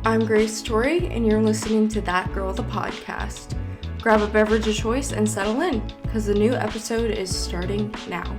I'm Grace Torrey, and you're listening to That Girl the Podcast. Grab a beverage of choice and settle in, because the new episode is starting now.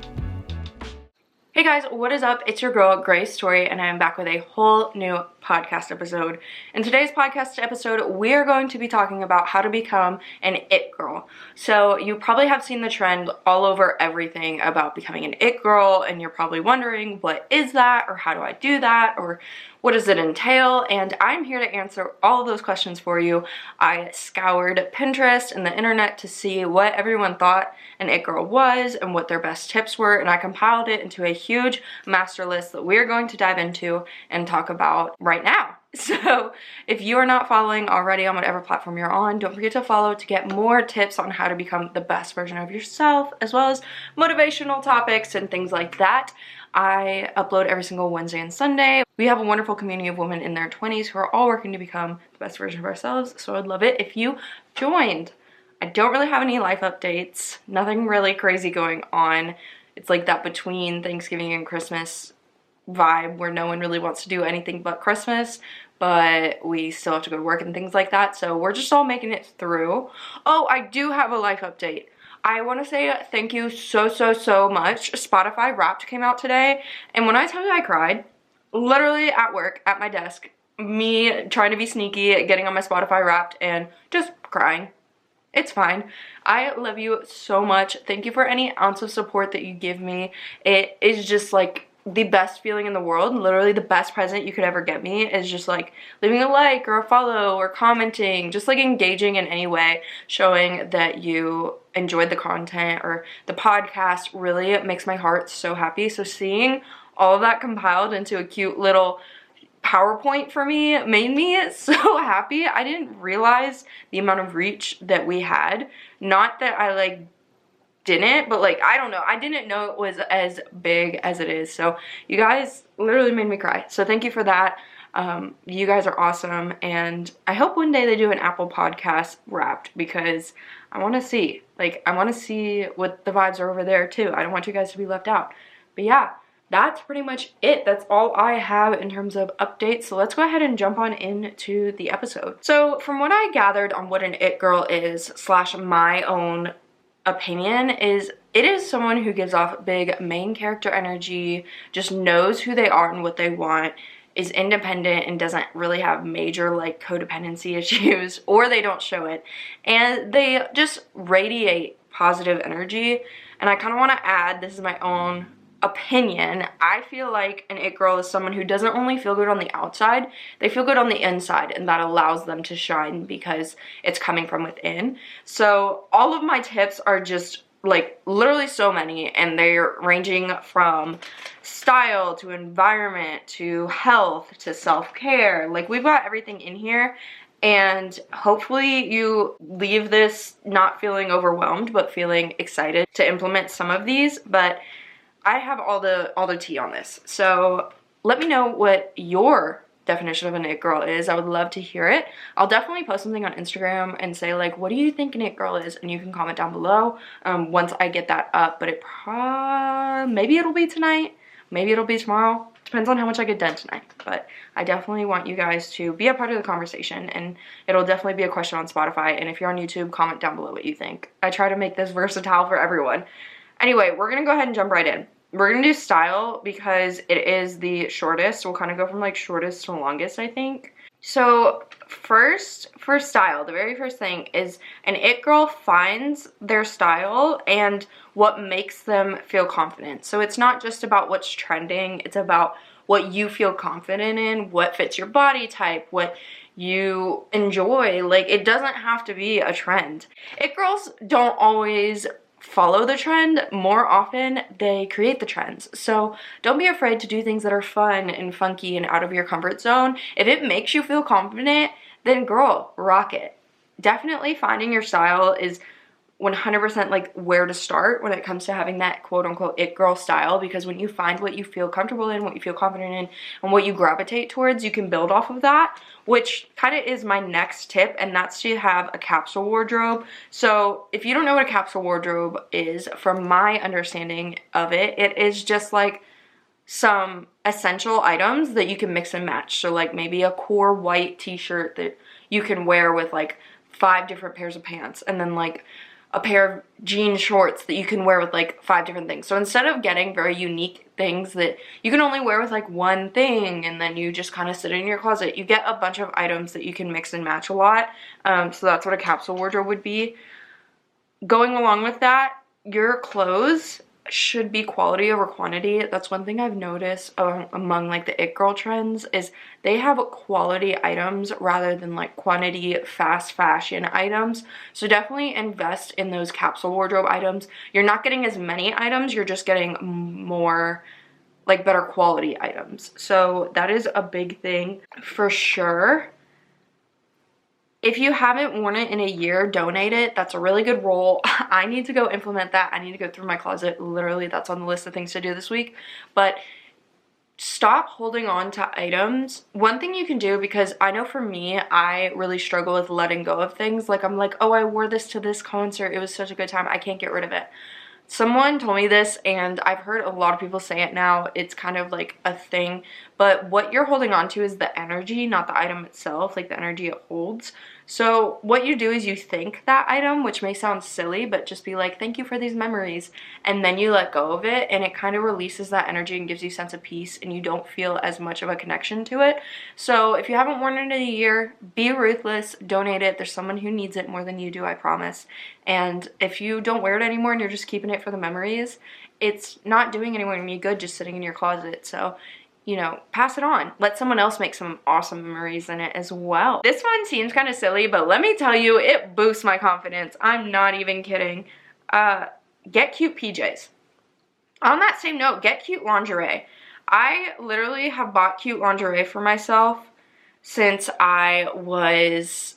Hey guys, what is up? It's your girl, Grace Torrey, and I'm back with a whole new podcast episode. In today's podcast episode, we are going to be talking about how to become an it girl. So you probably have seen the trend all over everything about becoming an it girl, and you're probably wondering, what is that, or how do I do that, or what does it entail? And I'm here to answer all of those questions for you. I scoured Pinterest and the internet to see what everyone thought an it girl was and what their best tips were, and I compiled it into a huge master list that we're going to dive into and talk about right now. So if you are not following already on whatever platform you're on, don't forget to follow to get more tips on how to become the best version of yourself, as well as motivational topics and things like that. I upload every single Wednesday and Sunday. We have a wonderful community of women in their 20s who are all working to become the best version of ourselves, so I'd love it if you joined. I don't really have any life updates, nothing really crazy going on. It's like that between Thanksgiving and Christmas vibe where no one really wants to do anything but Christmas, but we still have to go to work and things like that, so we're just all making it through. Oh, I do have a life update. I want to say thank you so much. Spotify Wrapped came out today, and when I tell you I cried, literally at work, at my desk, me trying to be sneaky, getting on my Spotify Wrapped and just crying. It's fine. I love you so much. Thank you for any ounce of support that you give me. It is just like the best feeling in the world. Literally the best present you could ever get me is just like leaving a like or a follow or commenting, just like engaging in any way, showing that you enjoyed the content or the podcast. Really makes my heart so happy. So seeing all of that compiled into a cute little PowerPoint for me made me so happy. I didn't realize the amount of reach that we had. Not that I didn't, but I don't know. I didn't know it was as big as it is. So you guys literally made me cry. So thank you for that. You guys are awesome. And I hope one day they do an Apple Podcast Wrapped, because I want to see. I want to see what the vibes are over there too. I don't want you guys to be left out. But yeah, that's pretty much it. That's all I have in terms of updates. So let's go ahead and jump on into the episode. So from what I gathered on what an it girl is / my own opinion is, it is someone who gives off big main character energy, just knows who they are and what they want, is independent and doesn't really have major codependency issues, or they don't show it, and they just radiate positive energy. And I kind of want to add, this is my own opinion, I feel like an it girl is someone who doesn't only feel good on the outside, they feel good on the inside, and that allows them to shine because it's coming from within. So all of my tips are just literally so many, and they're ranging from style to environment to health to self-care. We've got everything in here. And hopefully you leave this not feeling overwhelmed, but feeling excited to implement some of these. But I have all the tea on this. So let me know what your definition of an it girl is. I would love to hear it. I'll definitely post something on Instagram and say what do you think an it girl is? And you can comment down below once I get that up. But maybe it'll be tonight. Maybe it'll be tomorrow. Depends on how much I get done tonight. But I definitely want you guys to be a part of the conversation, and it'll definitely be a question on Spotify. And if you're on YouTube, comment down below what you think. I try to make this versatile for everyone. Anyway, we're gonna go ahead and jump right in. We're gonna do style because it is the shortest. We'll kind of go from shortest to longest, I think. So first, for style, the very first thing is an it girl finds their style and what makes them feel confident. So it's not just about what's trending, it's about what you feel confident in, what fits your body type, what you enjoy. It doesn't have to be a trend. It girls don't always follow the trend. More often they create the trends. So don't be afraid to do things that are fun and funky and out of your comfort zone. If it makes you feel confident, then girl, rock it. Definitely finding your style is 100% where to start when it comes to having that quote-unquote it girl style, because when you find what you feel comfortable in, what you feel confident in, and what you gravitate towards, you can build off of that, which kind of is my next tip, and that's to have a capsule wardrobe. So if you don't know what a capsule wardrobe is, from my understanding of it, it is just some essential items that you can mix and match. So like maybe a core white t-shirt that you can wear with like 5 different pairs of pants, and then like a pair of jean shorts that you can wear with like 5 different things. So instead of getting very unique things that you can only wear with like one thing and then you just kind of sit in your closet, you get a bunch of items that you can mix and match a lot. So that's what a capsule wardrobe would be. Going along with that, your clothes should be quality over quantity. That's one thing I've noticed among like the it girl trends, is they have quality items rather than like quantity fast fashion items. So definitely invest in those capsule wardrobe items. You're not getting as many items, you're just getting more like better quality items. So that is a big thing for sure. If you haven't worn it in a year, donate it. That's a really good rule. I need to go implement that. I need to go through my closet. Literally, that's on the list of things to do this week. But stop holding on to items. One thing you can do, because I know for me, I really struggle with letting go of things. Like I'm like, oh, I wore this to this concert. It was such a good time. I can't get rid of it. Someone told me this, and I've heard a lot of people say it now. It's kind of like a thing, but what you're holding on to is the energy, not the item itself, like the energy it holds. So what you do is you thank that item, which may sound silly, but just be like, thank you for these memories, and then you let go of it, and it kind of releases that energy and gives you a sense of peace, and you don't feel as much of a connection to it. So if you haven't worn it in a year, be ruthless, donate it. There's someone who needs it more than you do, I promise. And if you don't wear it anymore and you're just keeping it for the memories, it's not doing anyone any good just sitting in your closet. So, you know, pass it on. Let someone else make some awesome memories in it as well. This one seems kind of silly, but let me tell you, it boosts my confidence. I'm not even kidding. Get cute PJs. On that same note, get cute lingerie. I literally have bought cute lingerie for myself since I was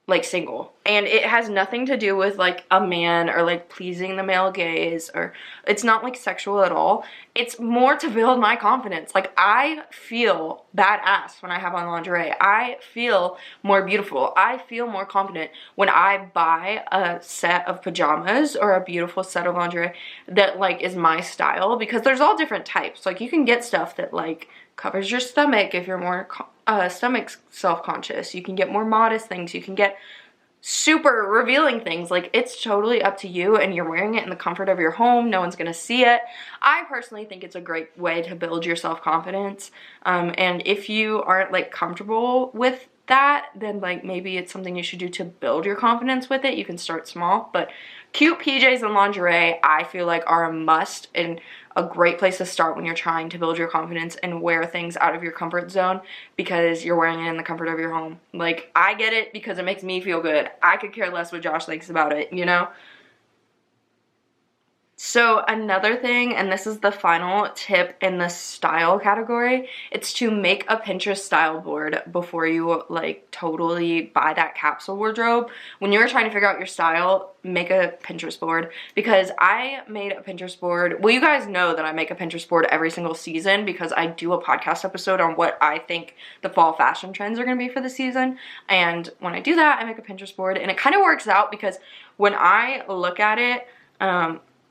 like single, and it has nothing to do with like a man or like pleasing the male gaze, or it's not like sexual at all. It's more to build my confidence. Like I feel badass when I have on lingerie. I feel more beautiful. I feel more confident when I buy a set of pajamas or a beautiful set of lingerie that like is my style, because there's all different types. Like you can get stuff that like covers your stomach if you're more stomach self-conscious. You can get more modest things. You can get super revealing things. Like it's totally up to you, and you're wearing it in the comfort of your home. No one's gonna see it. I personally think it's a great way to build your self-confidence. And if you aren't like comfortable with that, then like maybe it's something you should do to build your confidence with it. You can start small, but cute PJs and lingerie I feel like are a must and a great place to start when you're trying to build your confidence and wear things out of your comfort zone, because you're wearing it in the comfort of your home. Like I get it because it makes me feel good. I could care less what Josh thinks about it, you know? So another thing, and this is the final tip in the style category, it's to make a Pinterest style board before you like totally buy that capsule wardrobe. When you're trying to figure out your style, make a Pinterest board, because I made a Pinterest board. Well, you guys know that I make a Pinterest board every single season because I do a podcast episode on what I think the fall fashion trends are going to be for the season. And when I do that, I make a Pinterest board, and it kind of works out because when I look at it,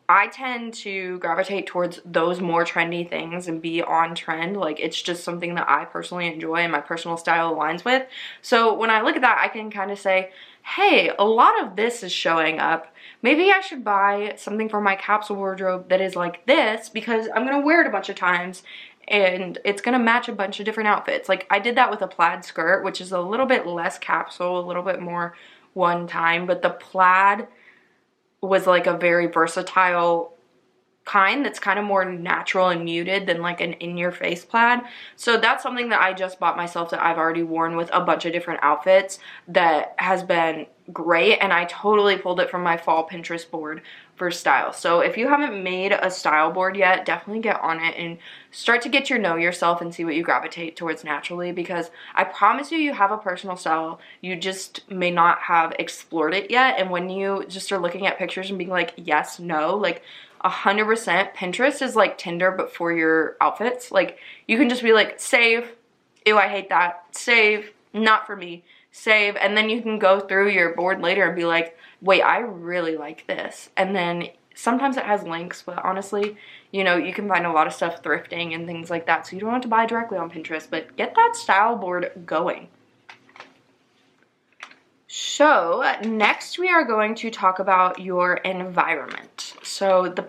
I tend to gravitate towards those more trendy things and be on trend. Like it's just something that I personally enjoy and my personal style aligns with. So when I look at that, I can kind of say, hey, a lot of this is showing up. Maybe I should buy something for my capsule wardrobe that is like this, because I'm gonna wear it a bunch of times and it's gonna match a bunch of different outfits. Like I did that with a plaid skirt, which is a little bit less capsule, a little bit more one time, but the plaid was like a very versatile kind that's kind of more natural and muted than like an in-your-face plaid. So that's something that I just bought myself that I've already worn with a bunch of different outfits that has been great, and I totally pulled it from my fall Pinterest board for style. So if you haven't made a style board yet, definitely get on it and start to get to know yourself and see what you gravitate towards naturally, because I promise you, you have a personal style. You just may not have explored it yet, and when you just are looking at pictures and being like, yes, no, like 100% Pinterest is like Tinder but for your outfits. Like you can just be like, save, ew, I hate that, save, not for me, save, and then you can go through your board later and be like, wait, I really like this, and then sometimes it has links, but honestly, you know, you can find a lot of stuff thrifting and things like that, so you don't have to buy directly on Pinterest, but get that style board going. So next we are going to talk about your environment. So the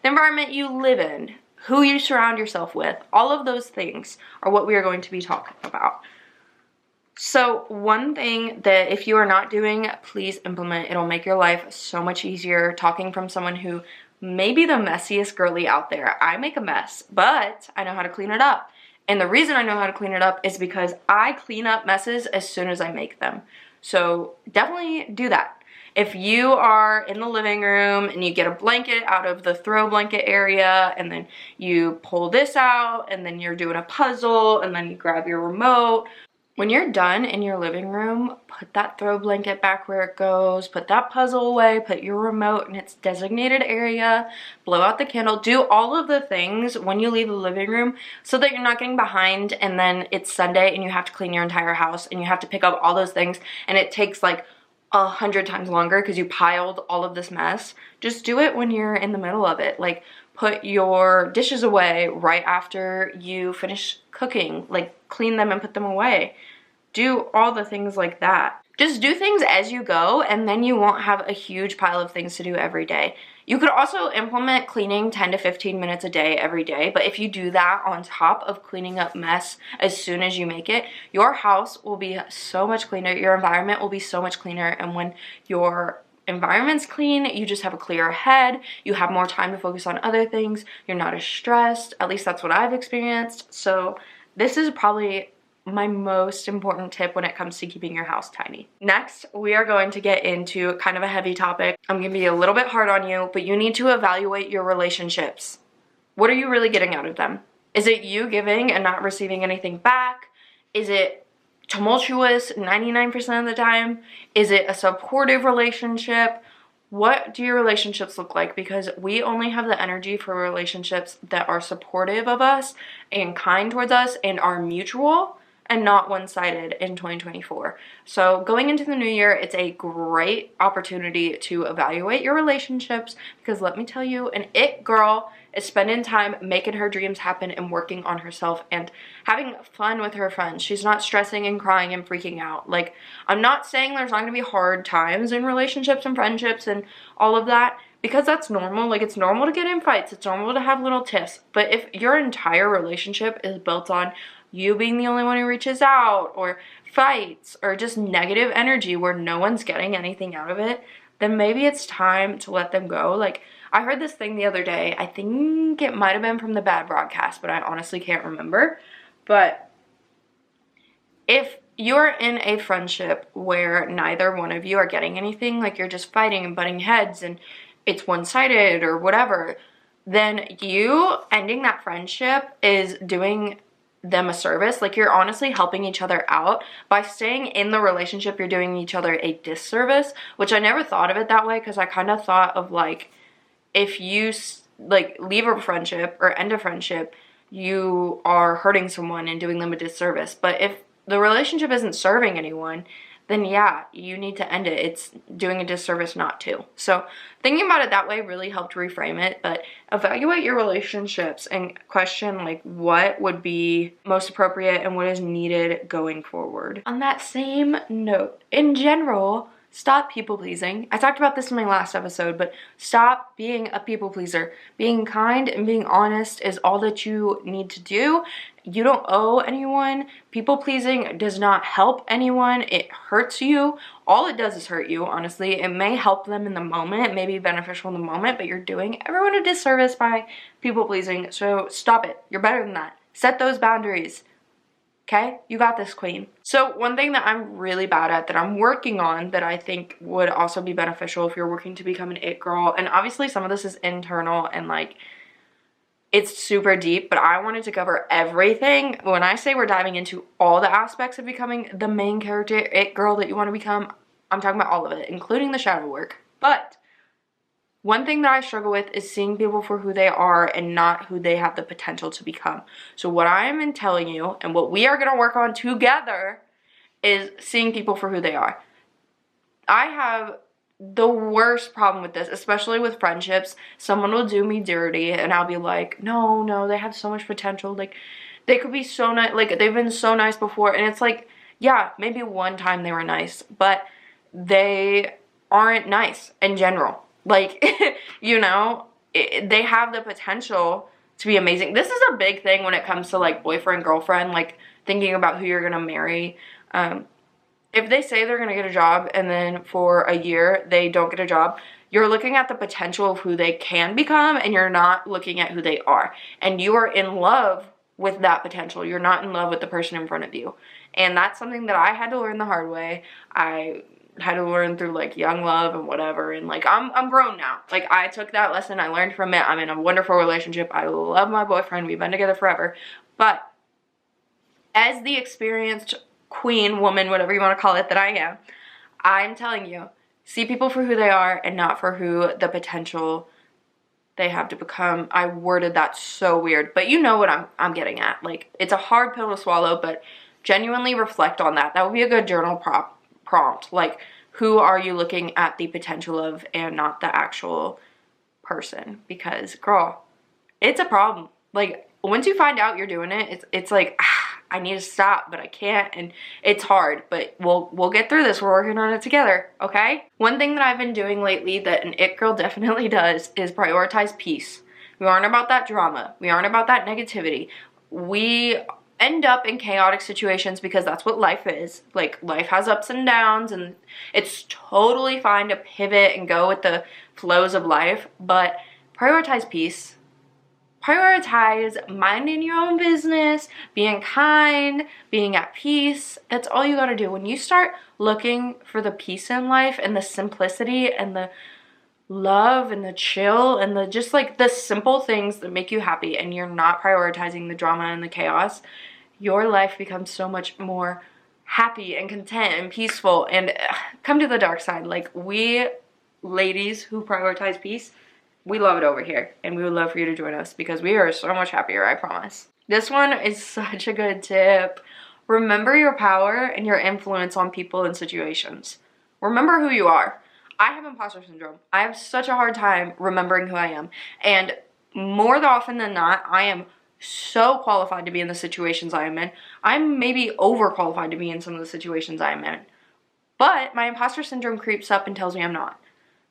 environment you live in, who you surround yourself with, all of those things are what we are going to be talking about. So one thing that if you are not doing, please implement. It'll make your life so much easier. Talking from someone who may be the messiest girly out there. I make a mess, but I know how to clean it up. And the reason I know how to clean it up is because I clean up messes as soon as I make them. So definitely do that. If you are in the living room and you get a blanket out of the throw blanket area and then you pull this out and then you're doing a puzzle and then you grab your remote, when you're done in your living room, put that throw blanket back where it goes, put that puzzle away, put your remote in its designated area, blow out the candle, do all of the things when you leave the living room so that you're not getting behind and then it's Sunday and you have to clean your entire house and you have to pick up all those things and it takes like 100 times longer because you piled all of this mess. Just do it when you're in the middle of it. Like, put your dishes away right after you finish cooking. Like, clean them and put them away. Do all the things like that. Just do things as you go and then you won't have a huge pile of things to do every day. You could also implement cleaning 10 to 15 minutes a day every day, but if you do that on top of cleaning up mess as soon as you make it, your house will be so much cleaner, your environment will be so much cleaner, and when your environment's clean, you just have a clearer head, you have more time to focus on other things, you're not as stressed. At least that's what I've experienced. So this is probably my most important tip when it comes to keeping your house tidy. Next, we are going to get into kind of a heavy topic. I'm going to be a little bit hard on you, but you need to evaluate your relationships. What are you really getting out of them? Is it you giving and not receiving anything back? Is it tumultuous 99% of the time? Is it a supportive relationship? What do your relationships look like? Because we only have the energy for relationships that are supportive of us and kind towards us and are mutual and not one-sided in 2024. So going into the new year, it's a great opportunity to evaluate your relationships because let me tell you, an it girl is spending time making her dreams happen and working on herself and having fun with her friends. She's not stressing and crying and freaking out. Like, I'm not saying there's not gonna be hard times in relationships and friendships and all of that, because that's normal. Like, it's normal to get in fights, it's normal to have little tiffs, but if your entire relationship is built on you being the only one who reaches out, or fights, or just negative energy where no one's getting anything out of it, then maybe it's time to let them go. Like, I heard this thing the other day, I think it might have been from the bad broadcast, but I honestly can't remember. But if you're in a friendship where neither one of you are getting anything, like you're just fighting and butting heads and it's one-sided or whatever, then you ending that friendship is doing them a service. Like, you're honestly helping each other out. By staying in the relationship, you're doing each other a disservice, which I never thought of it that way because I kind of thought of like, if you like leave a friendship or end a friendship, you are hurting someone and doing them a disservice. But if the relationship isn't serving anyone, then yeah, you need to end it. It's doing a disservice not to. So thinking about it that way really helped reframe it. But evaluate your relationships and question like what would be most appropriate and what is needed going forward. On that same note, in general, stop people pleasing. I talked about this in my last episode, but stop being a people pleaser. Being kind and being honest is all that you need to do. You don't owe anyone. People pleasing does not help anyone. It hurts you. All it does is hurt you, honestly. It may help them in the moment. It may be beneficial in the moment, but you're doing everyone a disservice by people pleasing. So stop it. You're better than that. Set those boundaries. Okay? You got this, queen. So one thing that I'm really bad at that I'm working on that I think would also be beneficial if you're working to become an it girl, and obviously some of this is internal and like it's super deep, but I wanted to cover everything. When I say we're diving into all the aspects of becoming the main character it girl that you want to become, I'm talking about all of it, including the shadow work. But one thing that I struggle with is seeing people for who they are and not who they have the potential to become. So what I'm telling you, and what we are going to work on together, is seeing people for who they are. I have the worst problem with this, especially with friendships, someone will do me dirty and I'll be like, no, they have so much potential. Like, they could be so nice. Like, they've been so nice before. And it's like, yeah, maybe one time they were nice, but they aren't nice in general. Like, you know, they have the potential to be amazing. This is a big thing when it comes to like boyfriend, girlfriend, like thinking about who you're going to marry. If they say they're going to get a job and then for a year they don't get a job, you're looking at the potential of who they can become and you're not looking at who they are. And you are in love with that potential. You're not in love with the person in front of you. And that's something that I had to learn the hard way. I had to learn through like young love and whatever, and like I'm grown now. Like, I took that lesson, I learned from it. I'm in a wonderful relationship. I love my boyfriend. We've been together forever. But as the experienced queen, woman, whatever you want to call it, that I am, I'm telling you, see people for who they are and not for who the potential they have to become. I worded that so weird, but you know what I'm getting at. Like, it's a hard pill to swallow, but genuinely reflect on that. That would be a good journal prompt. Like, who are you looking at the potential of and not the actual person? Because, girl, it's a problem. Like, once you find out you're doing it, it's like, I need to stop, but I can't, and it's hard, but we'll get through this. We're working on it together, okay? One thing that I've been doing lately that an it girl definitely does is prioritize peace. We aren't about that drama. We aren't about that negativity. We end up in chaotic situations because that's what life is. Like, life has ups and downs, and it's totally fine to pivot and go with the flows of life, but prioritize peace. Prioritize minding your own business, being kind, being at peace. That's all you gotta do. When you start looking for the peace in life and the simplicity and the love and the chill and the just like the simple things that make you happy, and you're not prioritizing the drama and the chaos, your life becomes so much more happy and content and peaceful. And come to the dark side. Like, we ladies who prioritize peace, we love it over here, and we would love for you to join us because we are so much happier, I promise. This one is such a good tip. Remember your power and your influence on people and situations. Remember who you are. I have imposter syndrome. I have such a hard time remembering who I am. And more often than not, I am so qualified to be in the situations I am in. I'm maybe overqualified to be in some of the situations I am in. But my imposter syndrome creeps up and tells me I'm not.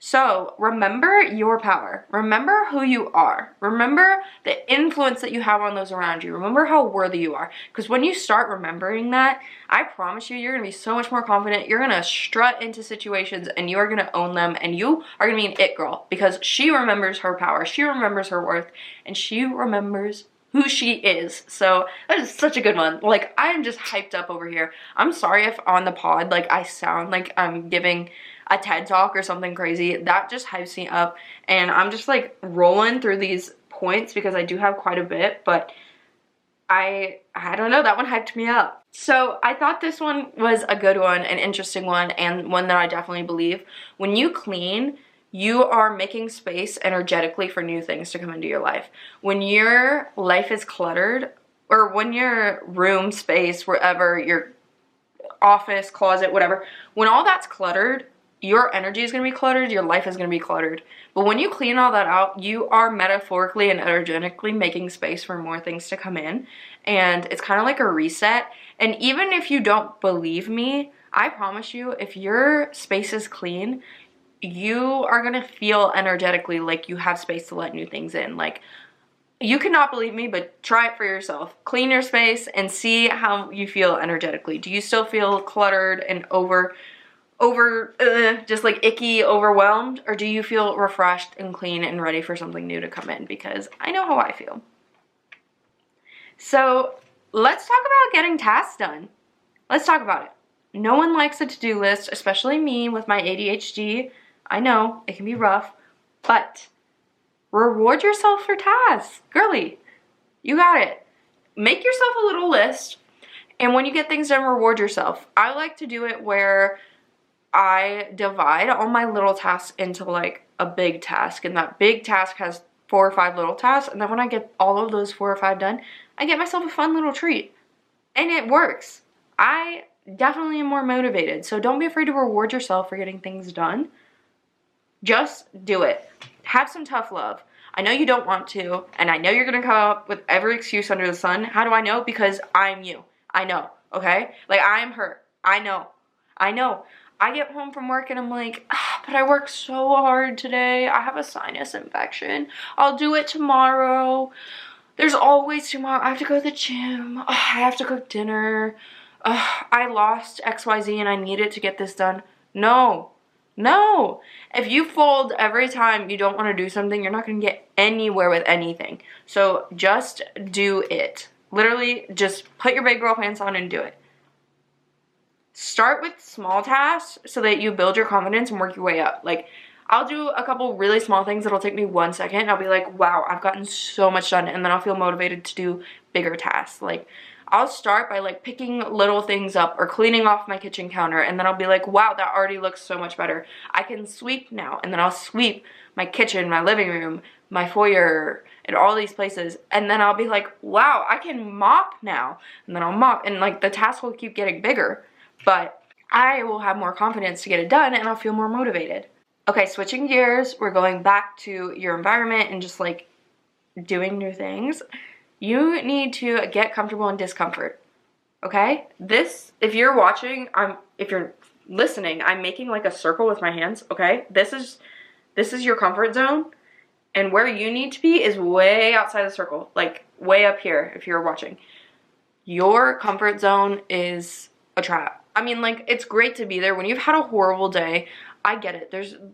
So remember your power. Remember who you are. Remember the influence that you have on those around you. Remember how worthy you are. Because when you start remembering that, I promise you, you're going to be so much more confident. You're going to strut into situations and you are going to own them. And you are going to be an it girl because she remembers her power. She remembers her worth. And she remembers who she is. So that is such a good one. Like, I am just hyped up over here. I'm sorry if on the pod, like, I sound like I'm giving a TED Talk or something crazy. That just hypes me up, and I'm just like rolling through these points because I do have quite a bit, but I don't know, that one hyped me up. So I thought this one was a good one, an interesting one, and one that I definitely believe. When you clean, you are making space energetically for new things to come into your life. When your life is cluttered, or when your room space, wherever, your office, closet, whatever, when all that's cluttered, your energy is going to be cluttered, your life is going to be cluttered. But when you clean all that out, you are metaphorically and energetically making space for more things to come in. And it's kind of like a reset. And even if you don't believe me, I promise you, if your space is clean, you are going to feel energetically like you have space to let new things in. Like, you cannot believe me, but try it for yourself. Clean your space and see how you feel energetically. Do you still feel cluttered and just like icky, overwhelmed, or do you feel refreshed and clean and ready for something new to come in? Because I know how I feel. So let's talk about getting tasks done. Let's talk about it. No one likes a to-do list, especially me with my ADHD. I know it can be rough, but reward yourself for tasks. Girly, you got it. Make yourself a little list, and when you get things done, reward yourself. I like to do it where I divide all my little tasks into like a big task, and that big task has 4 or 5 little tasks, and then when I get all of those 4 or 5 done, I get myself a fun little treat. And it works. I definitely am more motivated. So don't be afraid to reward yourself for getting things done. Just do it. Have some tough love. I know you don't want to, and I know you're gonna come up with every excuse under the sun. How do I know? Because I'm you. I know, okay? Like, I'm her. I know. I know. I get home from work and I'm like, but I worked so hard today. I have a sinus infection. I'll do it tomorrow. There's always tomorrow. I have to go to the gym. I have to cook dinner. I lost XYZ and I needed to get this done. No. No. If you fold every time you don't want to do something, you're not going to get anywhere with anything. So just do it. Literally, just put your big girl pants on and do it. Start with small tasks so that you build your confidence and work your way up. Like, I'll do a couple really small things that'll take me 1 second. I'll be like, wow, I've gotten so much done. And then I'll feel motivated to do bigger tasks. Like, I'll start by like picking little things up or cleaning off my kitchen counter, and then I'll be like, wow, that already looks so much better. I can sweep now. And then I'll sweep my kitchen, my living room, my foyer, and all these places. And then I'll be like, wow, I can mop now. And then I'll mop, and like the task will keep getting bigger, but I will have more confidence to get it done and I'll feel more motivated. Okay, switching gears, we're going back to your environment and just like doing new things. You need to get comfortable in discomfort, okay? This, if you're watching, if you're listening, I'm making like a circle with my hands, okay? This is your comfort zone, and where you need to be is way outside the circle, like way up here if you're watching. Your comfort zone is a trap. I mean, like, it's great to be there when you've had a horrible day. I get it.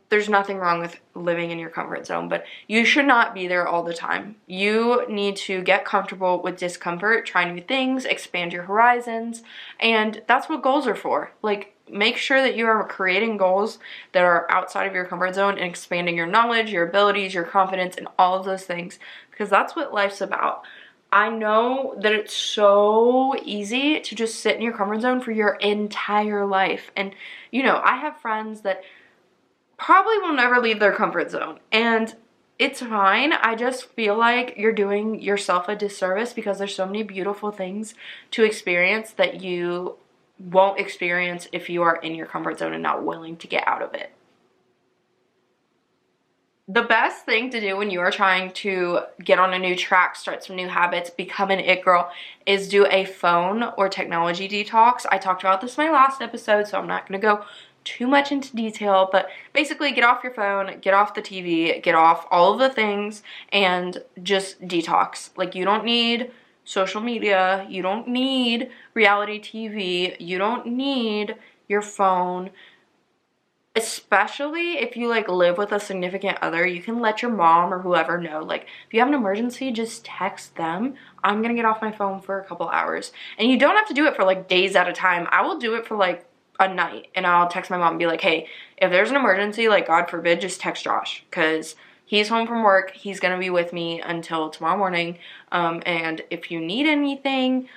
There's nothing wrong with living in your comfort zone, but you should not be there all the time. You need to get comfortable with discomfort, try new things, expand your horizons, and that's what goals are for. Like, make sure that you are creating goals that are outside of your comfort zone and expanding your knowledge, your abilities, your confidence, and all of those things, because that's what life's about. I know that it's so easy to just sit in your comfort zone for your entire life. And, you know, I have friends that probably will never leave their comfort zone. And it's fine. I just feel like you're doing yourself a disservice because there's so many beautiful things to experience that you won't experience if you are in your comfort zone and not willing to get out of it. The best thing to do when you are trying to get on a new track, start some new habits, become an it girl, is do a phone or technology detox. I talked about this in my last episode, so I'm not going to go too much into detail, but basically get off your phone, get off the TV, get off all of the things, and just detox. Like, you don't need social media, you don't need reality TV, you don't need your phone. Especially if you like live with a significant other, you can let your mom or whoever know, like, if you have an emergency, just text them, I'm gonna get off my phone for a couple hours. And you don't have to do it for like days at a time. I will do it for like a night, and I'll text my mom and be like, hey, if there's an emergency, like God forbid, just text Josh, because he's home from work, he's gonna be with me until tomorrow morning, and if you need anything,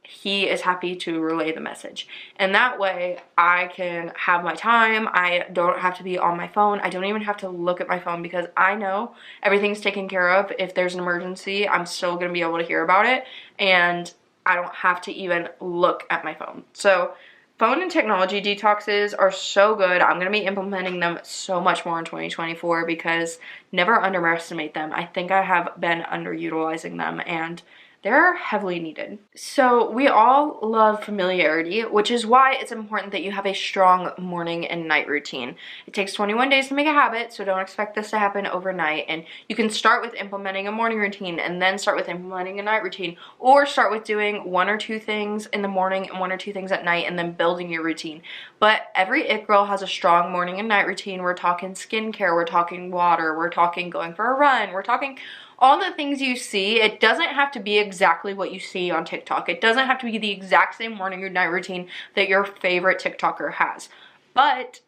he is happy to relay the message. And that way I can have my time. I don't have to be on my phone. I don't even have to look at my phone because I know everything's taken care of. If there's an emergency, I'm still going to be able to hear about it, and I don't have to even look at my phone. So phone and technology detoxes are so good. I'm going to be implementing them so much more in 2024 because never underestimate them. I think I have been underutilizing them, and they're heavily needed. So we all love familiarity, which is why it's important that you have a strong morning and night routine. It takes 21 days to make a habit, so don't expect this to happen overnight. And you can start with implementing a morning routine and then start with implementing a night routine, or start with doing 1 or 2 things in the morning and 1 or 2 things at night and then building your routine. But every it girl has a strong morning and night routine. We're talking skincare, we're talking water, we're talking going for a run, we're talking all the things you see. It doesn't have to be exactly what you see on TikTok. It doesn't have to be the exact same morning or night routine that your favorite TikToker has. But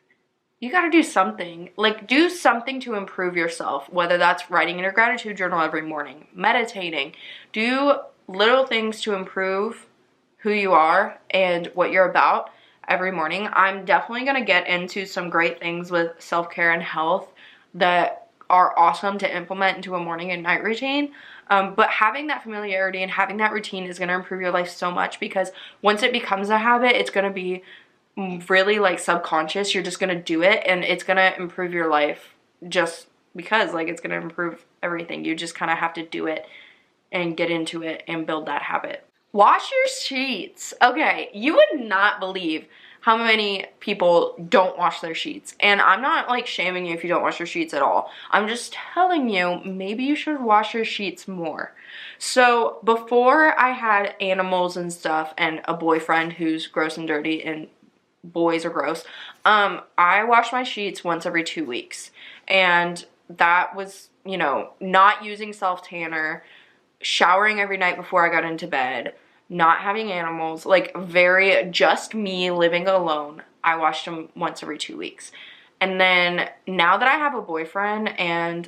you gotta do something. Like, do something to improve yourself, whether that's writing in your gratitude journal every morning, meditating. Do little things to improve who you are and what you're about every morning. I'm definitely gonna get into some great things with self-care and health that are awesome to implement into a morning and night routine. But having that familiarity and having that routine is going to improve your life so much, because once it becomes a habit, it's going to be really like subconscious. You're just going to do it, and it's going to improve your life just because like it's gonna improve everything. You just kind of have to do it and get into it and build that habit. Wash your sheets. Okay, you would not believe how many people don't wash their sheets. And I'm not like shaming you if you don't wash your sheets at all. I'm just telling you, maybe you should wash your sheets more. So before I had animals and stuff and a boyfriend who's gross and dirty and boys are gross, I wash my sheets once every 2 weeks. And that was, you know, not using self-tanner, showering every night before I got into bed, not having animals, like very just me living alone. I washed them once every 2 weeks. And then now that I have a boyfriend and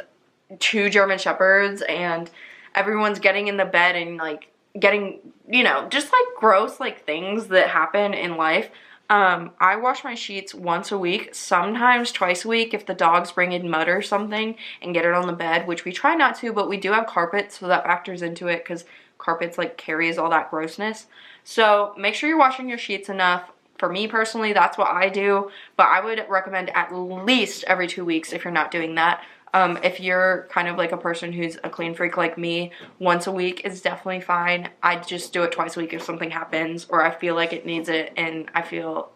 2 German Shepherds and everyone's getting in the bed and like getting, you know, just like gross like things that happen in life, I wash my sheets once a week, sometimes twice a week if the dogs bring in mud or something and get it on the bed, which we try not to, but we do have carpets, so that factors into it because carpets like carries all that grossness. So make sure you're washing your sheets enough. For me personally, that's what I do, but I would recommend at least every 2 weeks if you're not doing that. If you're kind of like a person who's a clean freak like me, once a week is definitely fine. I just do it twice a week if something happens or I feel like it needs it and I feel,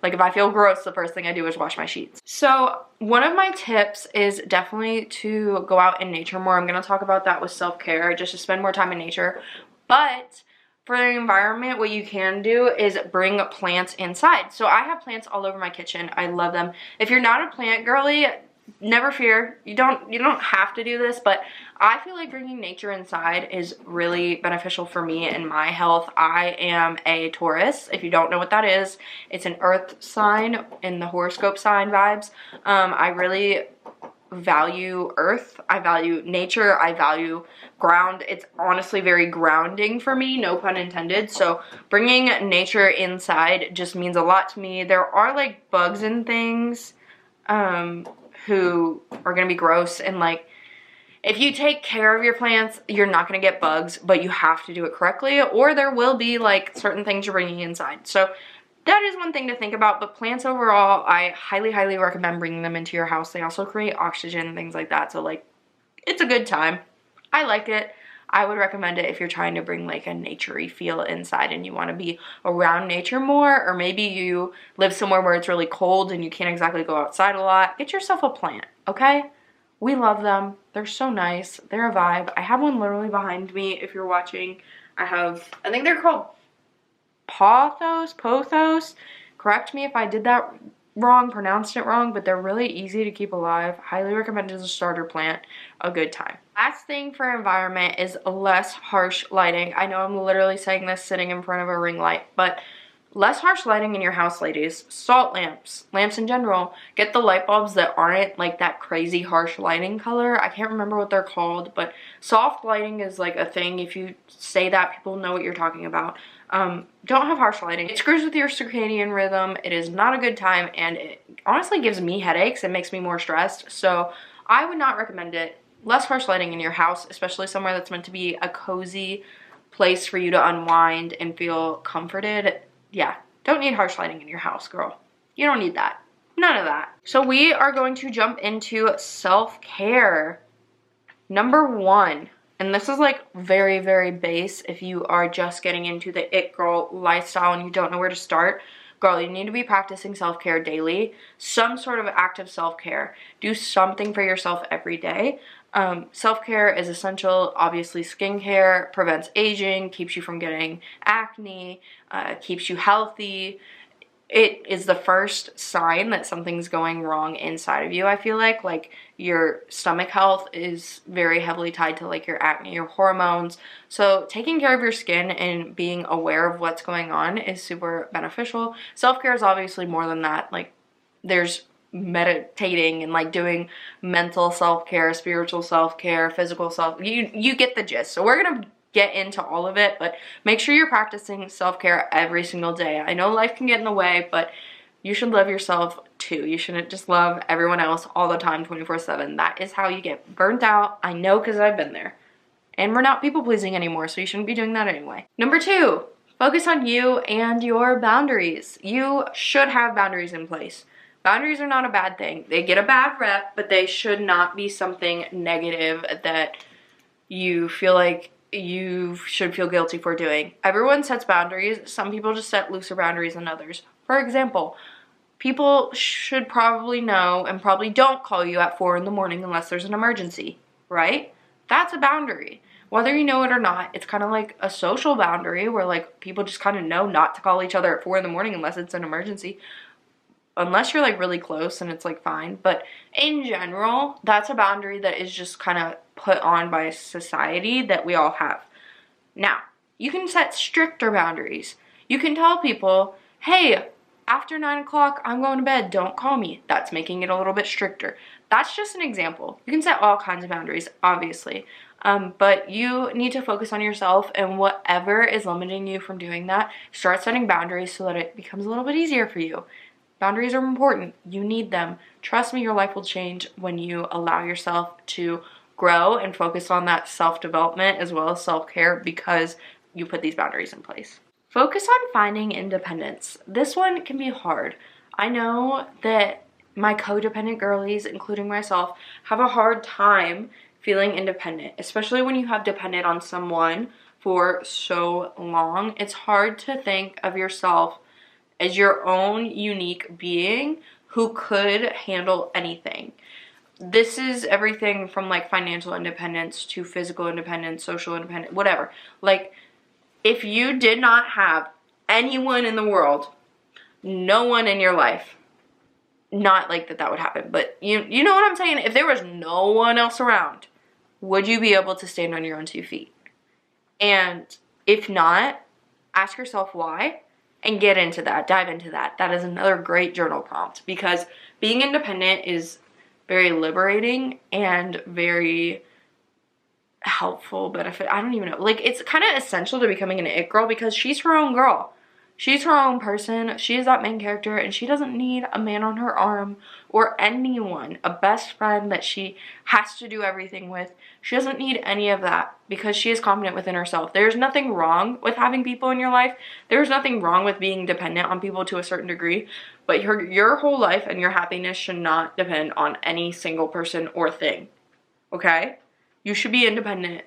like if I feel gross, the first thing I do is wash my sheets. So one of my tips is definitely to go out in nature more. I'm going to talk about that with self-care, just to spend more time in nature. But for the environment, what you can do is bring plants inside. So I have plants all over my kitchen. I love them. If you're not a plant girly, never fear. You don't have to do this, but I feel like bringing nature inside is really beneficial for me and my health. I am a Taurus. If you don't know what that is, it's an earth sign in the horoscope sign vibes. I really value earth. I value nature. I value ground. It's honestly very grounding for me, no pun intended. So bringing nature inside just means a lot to me. There are like bugs and things who are going to be gross, and like if you take care of your plants, you're not going to get bugs, but you have to do it correctly, or there will be like certain things you're bringing inside. So that is one thing to think about. But plants overall, I highly recommend bringing them into your house. They also create oxygen and things like that, so like it's a good time. I like it. I would recommend it if you're trying to bring like a naturey feel inside and you want to be around nature more, or maybe you live somewhere where it's really cold and you can't exactly go outside a lot. Get yourself a plant, okay? We love them. They're so nice. They're a vibe. I have one literally behind me if you're watching. I think they're called pothos. Correct me if I did that wrong, pronounced it wrong, but they're really easy to keep alive. Highly recommend as a starter plant. A good time. Last thing for environment is less harsh lighting. I know I'm literally saying this sitting in front of a ring light, but less harsh lighting in your house, ladies. Salt lamps, lamps in general. Get the light bulbs that aren't like that crazy harsh lighting color. I can't remember what they're called, but soft lighting is like a thing. If you say that, people know what you're talking about. Don't have harsh lighting. It screws with your circadian rhythm. It is not a good time, and it honestly gives me headaches. It makes me more stressed, so I would not recommend it. Less harsh lighting in your house, especially somewhere that's meant to be a cozy place for you to unwind and feel comforted. Yeah, don't need harsh lighting in your house, girl. You don't need that. None of that. So we are going to jump into self-care. Number 1. And this is like very base if you are just getting into the it girl lifestyle and you don't know where to start. Girl, you need to be practicing self-care daily. Some sort of active self-care. Do something for yourself every day. Self-care is essential. Obviously, skincare prevents aging, keeps you from getting acne, keeps you healthy. It is the first sign that something's going wrong inside of you. I feel like your stomach health is very heavily tied to like your acne, your hormones. So taking care of your skin and being aware of what's going on is super beneficial. Self-care is obviously more than that. Like there's meditating and like doing mental self-care, spiritual self-care, physical you get the gist. So we're gonna get into all of it, but make sure you're practicing self-care every single day. I know life can get in the way, but you should love yourself too. You shouldn't just love everyone else all the time 24/7. That is how you get burnt out. I know, because I've been there. And we're not people pleasing anymore, so you shouldn't be doing that anyway. Number 2, focus on you and your boundaries. You should have boundaries in place. Boundaries are not a bad thing. They get a bad rep, but they should not be something negative that you feel like you should feel guilty for doing. Everyone sets boundaries. Some people just set looser boundaries than others. For example, people should probably know and probably don't call you at 4 in the morning unless there's an emergency, right? That's a boundary. Whether you know it or not, it's kind of like a social boundary where like people just kind of know not to call each other at 4 in the morning unless it's an emergency. Unless you're like really close and it's like fine. But in general, that's a boundary that is just kind of put on by society that we all have. Now, you can set stricter boundaries. You can tell people, hey, after 9 o'clock, I'm going to bed. Don't call me. That's making it a little bit stricter. That's just an example. You can set all kinds of boundaries, obviously. But you need to focus on yourself, and whatever is limiting you from doing that, start setting boundaries so that it becomes a little bit easier for you. Boundaries are important. You need them. Trust me, your life will change when you allow yourself to grow and focus on that self-development as well as self-care because you put these boundaries in place. Focus on finding independence. This one can be hard. I know that my codependent girlies, including myself, have a hard time feeling independent, especially when you have depended on someone for so long. It's hard to think of yourself as your own unique being who could handle anything. This is everything from like financial independence to physical independence, social independence, whatever. Like, if you did not have anyone in the world, no one in your life, not like that would happen, but you know what I'm saying? If there was no one else around, would you be able to stand on your own 2 feet? And if not, ask yourself why. And get into that, dive into that. That is another great journal prompt because being independent is very liberating and very helpful, benefit. I don't even know. Like, it's kind of essential to becoming an it girl because she's her own girl. She's her own person. She is that main character and she doesn't need a man on her arm or anyone, a best friend that she has to do everything with. She doesn't need any of that because she is confident within herself. There's nothing wrong with having people in your life. There's nothing wrong with being dependent on people to a certain degree, but your whole life and your happiness should not depend on any single person or thing, okay? You should be independent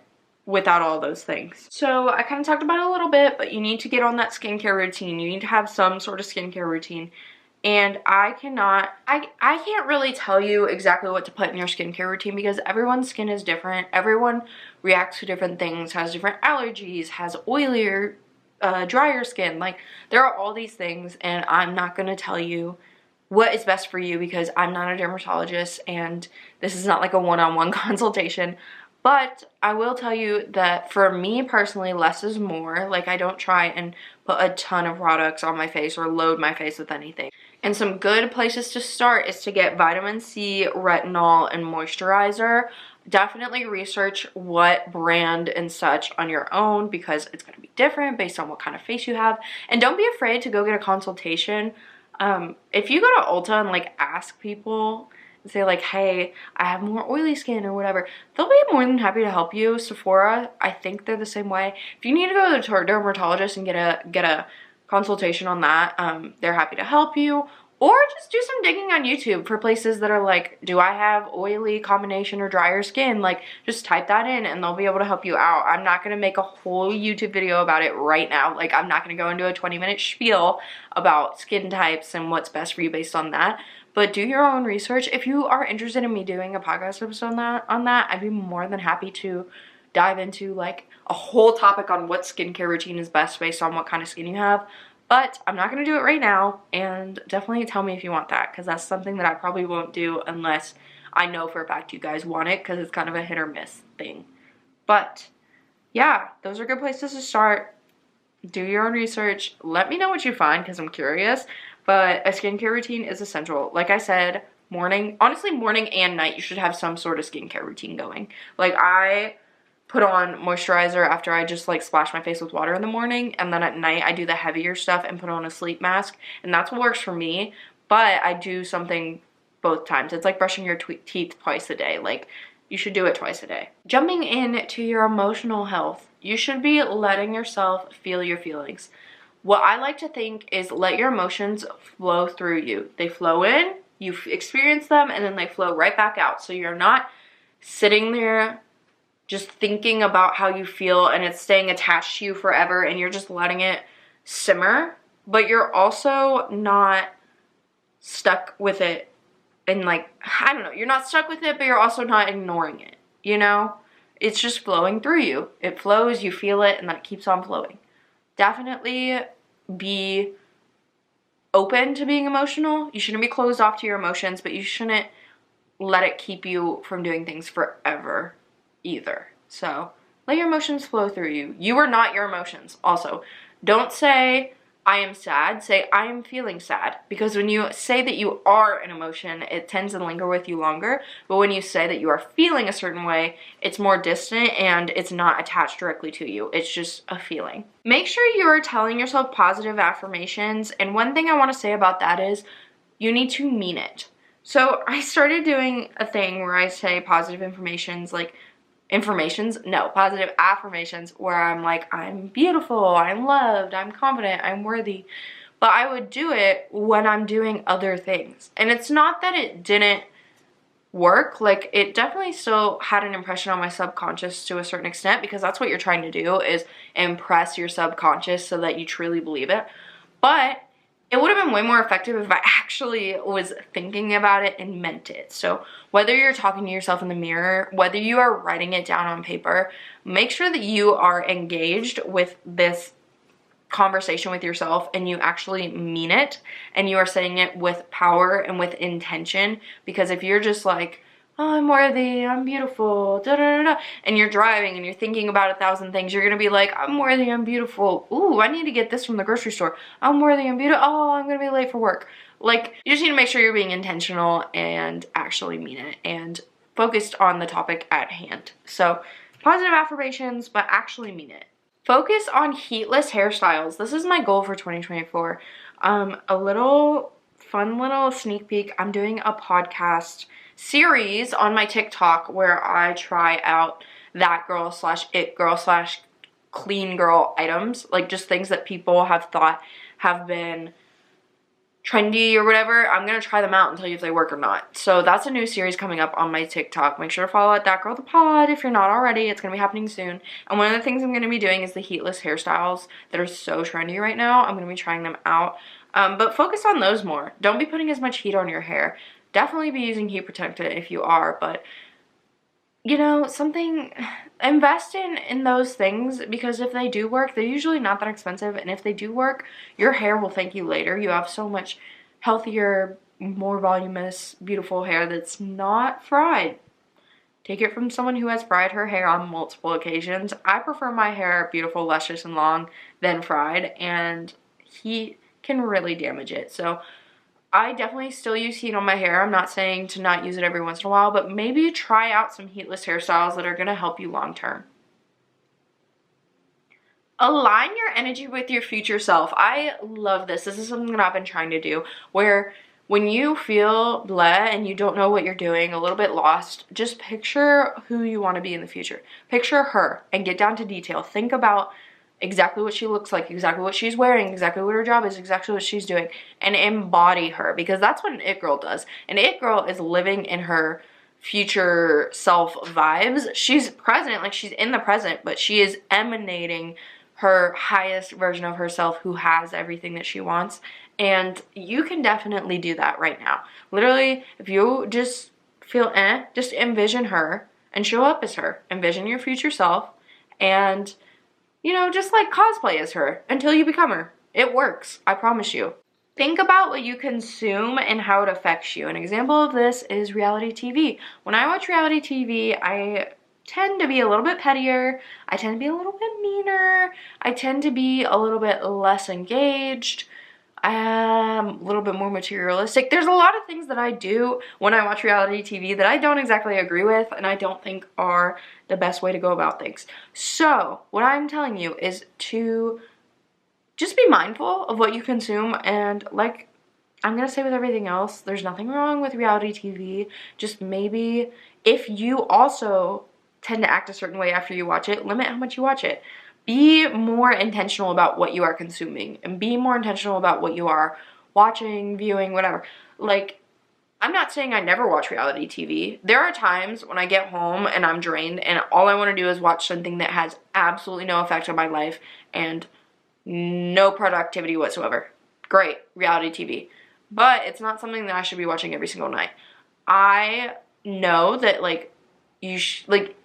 without all those things. So I kind of talked about it a little bit, but you need to get on that skincare routine. You need to have some sort of skincare routine. And I can't really tell you exactly what to put in your skincare routine because everyone's skin is different. Everyone reacts to different things, has different allergies, has oilier, drier skin. Like, there are all these things, and I'm not going to tell you what is best for you because I'm not a dermatologist and this is not like a one-on-one consultation. But I will tell you that for me personally, less is more. Like, I don't try and put a ton of products on my face or load my face with anything. And some good places to start is to get vitamin C, retinol, and moisturizer. Definitely research what brand and such on your own because it's going to be different based on what kind of face you have. And don't be afraid to go get a consultation. If you go to Ulta and like ask people, say like, hey, I have more oily skin or whatever, they'll be more than happy to help you. Sephora, I think they're the same way. If you need to go to a dermatologist and get a consultation on that, they're happy to help you. Or just do some digging on YouTube for places that are like, do I have oily combination or drier skin? Like, just type that in and they'll be able to help you out. I'm not going to make a whole YouTube video about it right now. Like, I'm not going to go into a 20-minute spiel about skin types and what's best for you based on that. But do your own research. If you are interested in me doing a podcast episode on that, I'd be more than happy to dive into like a whole topic on what skincare routine is best based on what kind of skin you have. But I'm not going to do it right now, and definitely tell me if you want that because that's something that I probably won't do unless I know for a fact you guys want it because it's kind of a hit or miss thing. But yeah, those are good places to start. Do your own research. Let me know what you find because I'm curious. But a skincare routine is essential. Like I said, honestly, morning and night, you should have some sort of skincare routine going. Like, I put on moisturizer after I just like splash my face with water in the morning, and then at night I do the heavier stuff and put on a sleep mask, and that's what works for me. But I do something both times. It's like brushing your teeth twice a day. Like, you should do it twice a day. Jumping into your emotional health, you should be letting yourself feel your feelings. What I like to think is let your emotions flow through you. They flow in You experience them and then they flow right back out. So you're not sitting there just thinking about how you feel and it's staying attached to you forever and you're just letting it simmer, but you're also not stuck with it and like, I don't know, you're not stuck with it, but you're also not ignoring it, you know? It's just flowing through you. It flows, you feel it, and then it keeps on flowing. Definitely be open to being emotional. You shouldn't be closed off to your emotions, but you shouldn't let it keep you from doing things forever either. So let your emotions flow through you. You are not your emotions. Also, don't say I am sad, say I am feeling sad, because when you say that you are an emotion, it tends to linger with you longer, but when you say that you are feeling a certain way, it's more distant and it's not attached directly to you. It's just a feeling. Make sure you are telling yourself positive affirmations, and one thing I want to say about that is you need to mean it. So I started doing a thing where I say positive positive affirmations where I'm like, I'm beautiful, I'm loved, I'm confident, I'm worthy. But I would do it when I'm doing other things. And it's not that it didn't work, like it definitely still had an impression on my subconscious to a certain extent, because that's what you're trying to do, is impress your subconscious so that you truly believe it. But it would have been way more effective if I actually was thinking about it and meant it. So whether you're talking to yourself in the mirror, whether you are writing it down on paper, make sure that you are engaged with this conversation with yourself and you actually mean it and you are saying it with power and with intention. Because if you're just like, oh, I'm worthy, I'm beautiful, da da da da, and you're driving and you're thinking about 1,000 things, you're gonna be like, I'm worthy, I'm beautiful, ooh, I need to get this from the grocery store, I'm worthy, I'm beautiful, oh, I'm gonna be late for work. Like, you just need to make sure you're being intentional and actually mean it and focused on the topic at hand. So, positive affirmations, but actually mean it. Focus on heatless hairstyles. This is my goal for 2024. A little fun little sneak peek, I'm doing a podcast series on my TikTok where I try out that girl slash it girl slash clean girl items, like just things that people have thought have been trendy or whatever. I'm gonna try them out and tell you if they work or not. So that's a new series coming up on my TikTok. Make sure to follow at that girl the pod if you're not already. It's gonna be happening soon. And one of the things I'm gonna be doing is the heatless hairstyles that are so trendy right now. I'm gonna be trying them out. But focus on those more. Don't be putting as much heat on your hair. Definitely be using heat protectant if you are, but you know, invest in those things, because if they do work, they're usually not that expensive, and if they do work, your hair will thank you later. You have so much healthier, more voluminous, beautiful hair that's not fried. Take it from someone who has fried her hair on multiple occasions. I prefer my hair beautiful, luscious, and long than fried, and heat can really damage it. So I definitely still use heat on my hair. I'm not saying to not use it every once in a while, but maybe try out some heatless hairstyles that are going to help you long term. Align your energy with your future self. I love this. This is something that I've been trying to do, where when you feel bleh and you don't know what you're doing, a little bit lost, just picture who you want to be in the future. Picture her and get down to detail. Think about exactly what she looks like, exactly what she's wearing, exactly what her job is, exactly what she's doing, and embody her, because that's what an it girl does. An it girl is living in her future self vibes. She's present, like she's in the present, but she is emanating her highest version of herself who has everything that she wants. And you can definitely do that right now. Literally, if you just feel just envision her and show up as her. Envision your future self and, you know, just like cosplay as her until you become her. It works, I promise you. Think about what you consume and how it affects you. An example of this is reality TV. When I watch reality TV, I tend to be a little bit pettier. I tend to be a little bit meaner. I tend to be a little bit less engaged. I am a little bit more materialistic. There's a lot of things that I do when I watch reality TV that I don't exactly agree with and I don't think are the best way to go about things. So what I'm telling you is to just be mindful of what you consume, and like I'm gonna say with everything else, there's nothing wrong with reality TV. Just maybe if you also tend to act a certain way after you watch it, limit how much you watch it. Be more intentional about what you are consuming and be more intentional about what you are watching, viewing, whatever. Like, I'm not saying I never watch reality TV. There are times when I get home and I'm drained and all I want to do is watch something that has absolutely no effect on my life and no productivity whatsoever. Great, reality TV. But it's not something that I should be watching every single night. I know that, like,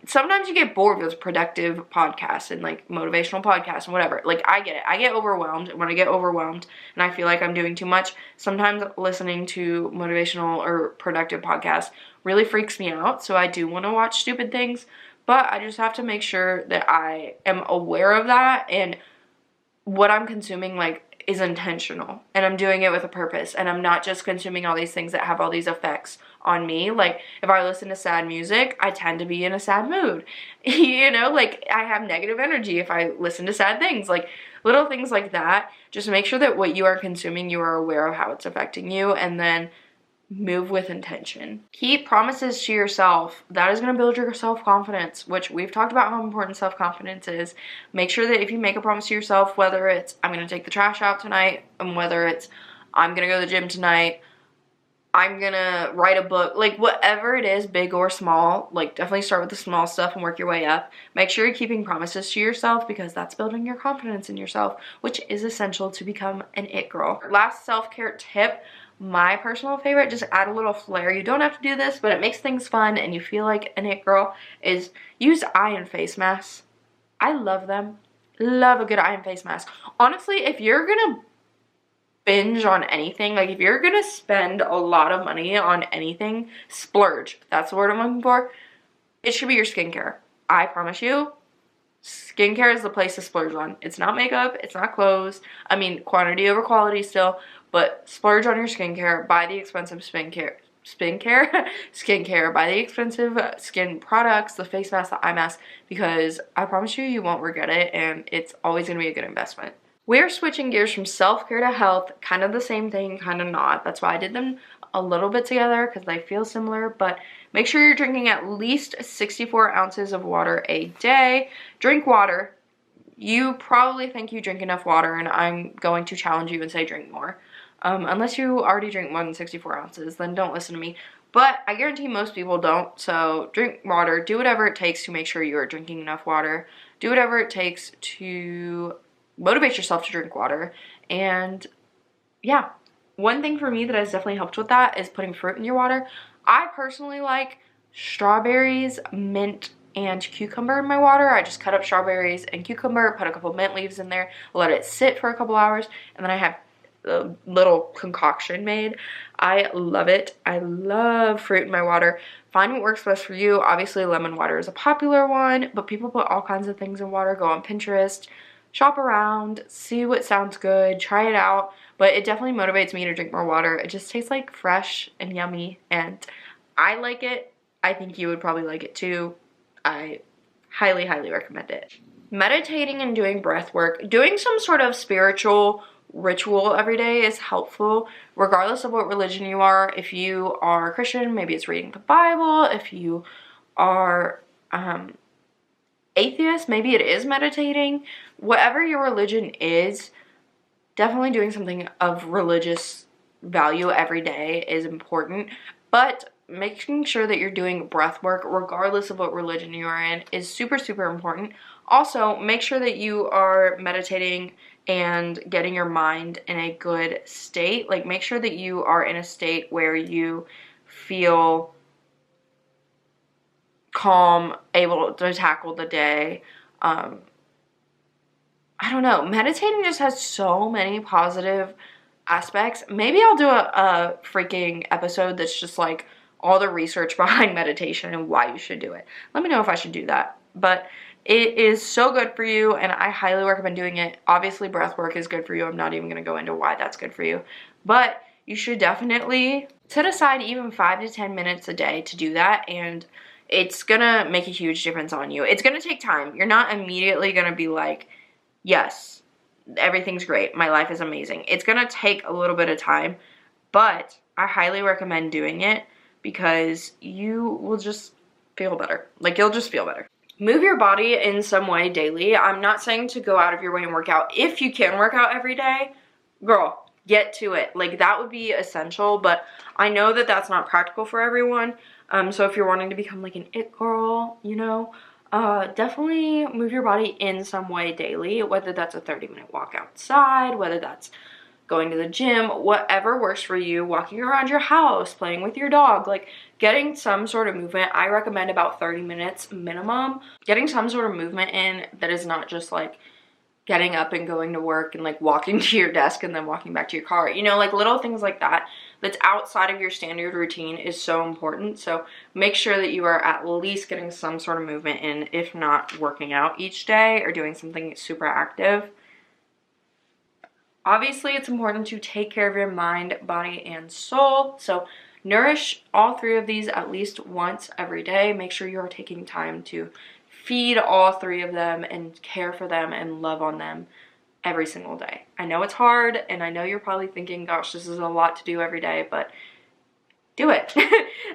sometimes you get bored with productive podcasts and, like, motivational podcasts and whatever. Like, I get it. I get overwhelmed. When I get overwhelmed and I feel like I'm doing too much, sometimes listening to motivational or productive podcasts really freaks me out. So I do want to watch stupid things. But I just have to make sure that I am aware of that and what I'm consuming, like, is intentional and I'm doing it with a purpose and I'm not just consuming all these things that have all these effects on me. Like, if I listen to sad music, I tend to be in a sad mood. You know, like, I have negative energy if I listen to sad things. Like, little things like that. Just make sure that what you are consuming, you are aware of how it's affecting you, and then move with intention. Keep promises to yourself. That is going to build your self-confidence, which we've talked about how important self-confidence is. Make sure that if you make a promise to yourself, whether it's I'm going to take the trash out tonight, and whether it's I'm going to go to the gym tonight, I'm going to write a book, like, whatever it is, big or small, like, definitely start with the small stuff and work your way up. Make sure you're keeping promises to yourself because that's building your confidence in yourself, which is essential to become an it girl. Last self-care tip, my personal favorite, just add a little flair. You don't have to do this, but it makes things fun and you feel like an it girl, is use eye and face masks. I love them. Love a good eye and face mask. Honestly, if you're gonna binge on anything, like if you're gonna spend a lot of money on anything, splurge, that's the word I'm looking for, it should be your skincare. I promise you, skincare is the place to splurge on. It's not makeup, it's not clothes. I mean, quantity over quality still, but splurge on your skincare. Buy the expensive skincare, buy the expensive skin products, the face mask, the eye mask, because I promise you, you won't regret it, and it's always going to be a good investment. We're switching gears from self-care to health, kind of the same thing, kind of not. That's why I did them a little bit together, because they feel similar, but make sure you're drinking at least 64 ounces of water a day. Drink water. You probably think you drink enough water, and I'm going to challenge you and say drink more. Unless you already drink more than 64 ounces, then don't listen to me. But I guarantee most people don't, so drink water. Do whatever it takes to make sure you are drinking enough water. Do whatever it takes to motivate yourself to drink water. And yeah, one thing for me that has definitely helped with that is putting fruit in your water. I personally like strawberries, mint, and cucumber in my water. I just cut up strawberries and cucumber, put a couple mint leaves in there, let it sit for a couple hours, and then I have a little concoction made. I love it. I love fruit in my water. Find what works best for you. Obviously, lemon water is a popular one, but people put all kinds of things in water. Go on Pinterest, shop around, see what sounds good, try it out. But it definitely motivates me to drink more water. It just tastes like fresh and yummy, and I like it. I think you would probably like it too. I highly, highly recommend it. Meditating and doing breath work, doing some sort of spiritual ritual every day is helpful, regardless of what religion you are. If you are Christian, maybe it's reading the Bible. If you are atheist, maybe it is meditating. Whatever your religion is, definitely doing something of religious value every day is important, but making sure that you're doing breath work regardless of what religion you are in is super, super important. Also, make sure that you are meditating and getting your mind in a good state. Like, make sure that you are in a state where you feel calm, able to tackle the day. I don't know. Meditating just has so many positive aspects. Maybe I'll do a freaking episode that's just like all the research behind meditation and why you should do it. Let me know if I should do that. But it is so good for you, and I highly recommend doing it. Obviously, breath work is good for you. I'm not even going to go into why that's good for you. But you should definitely set aside even 5 to 10 minutes a day to do that, and it's going to make a huge difference on you. It's going to take time. You're not immediately going to be like, yes, everything's great, my life is amazing. It's going to take a little bit of time, but I highly recommend doing it because you will just feel better. Like, you'll just feel better. Move your body in some way daily. I'm not saying to go out of your way and work out. If you can work out every day, girl, get to it. Like, that would be essential, but I know that that's not practical for everyone. So if you're wanting to become like an it girl, you know, definitely move your body in some way daily, whether that's a 30-minute walk outside, whether that's going to the gym, whatever works for you, walking around your house, playing with your dog, like getting some sort of movement. I recommend about 30 minutes minimum. Getting some sort of movement in that is not just like getting up and going to work and like walking to your desk and then walking back to your car. You know, like little things like that that's outside of your standard routine is so important. So make sure that you are at least getting some sort of movement in, if not working out each day or doing something super active. Obviously, it's important to take care of your mind, body, and soul. So nourish all three of these at least once every day. Make sure you are taking time to feed all three of them and care for them and love on them every single day. I know it's hard, and I know you're probably thinking, gosh, this is a lot to do every day, but do it.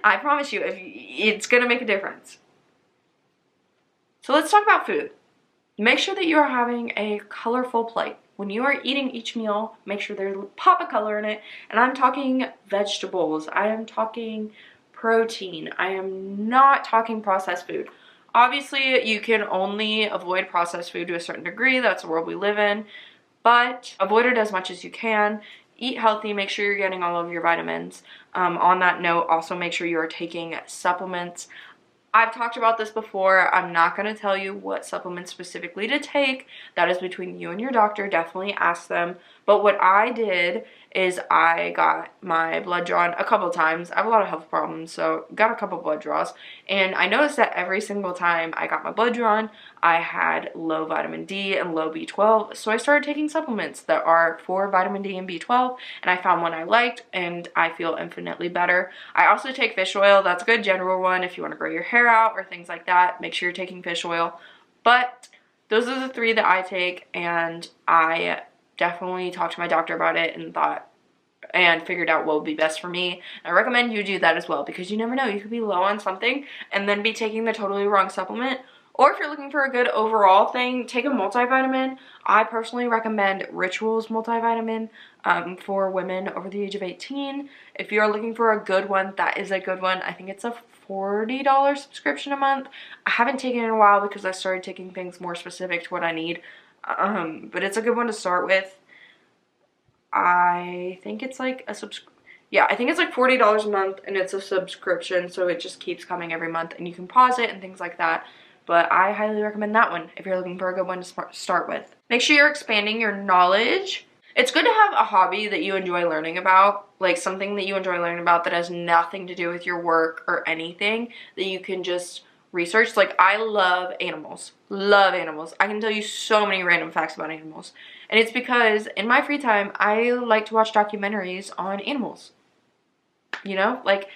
I promise you, it's going to make a difference. So let's talk about food. Make sure that you are having a colorful plate. When you are eating each meal, make sure there's a pop of color in it. And I'm talking vegetables. I am talking protein. I am not talking processed food. Obviously, you can only avoid processed food to a certain degree. That's the world we live in. But avoid it as much as you can. Eat healthy. Make sure you're getting all of your vitamins. On that note, also make sure you are taking supplements. I've talked about this before. I'm not going to tell you what supplements specifically to take. That is between you and your doctor. Definitely ask them. But what I did is I got my blood drawn a couple times. I have a lot of health problems, so got a couple blood draws. And I noticed that every single time I got my blood drawn, I had low vitamin D and low B12. So I started taking supplements that are for vitamin D and B12. And I found one I liked, and I feel infinitely better. I also take fish oil. That's a good general one if you want to grow your hair out or things like that. Make sure you're taking fish oil. But those are the three that I take, and I definitely talked to my doctor about it and figured out what would be best for me. I recommend you do that as well, because you never know, you could be low on something and then be taking the totally wrong supplement. Or if you're looking for a good overall thing, take a multivitamin. I personally recommend Rituals multivitamin for women over the age of 18. If you're looking for a good one, that is a good one. I think it's a $40 subscription a month. I haven't taken it in a while because I started taking things more specific to what I need. But it's a good one to start with. I think it's like I think it's like $40 a month, and it's a subscription, so it just keeps coming every month, and you can pause it and things like that. But I highly recommend that one if you're looking for a good one to start with. Make sure you're expanding your knowledge. It's good to have a hobby that you enjoy learning about, like something that you enjoy learning about that has nothing to do with your work or anything, that you can just research. Like, I love animals. Love animals. I can tell you so many random facts about animals. And it's because in my free time, I like to watch documentaries on animals. You know, like,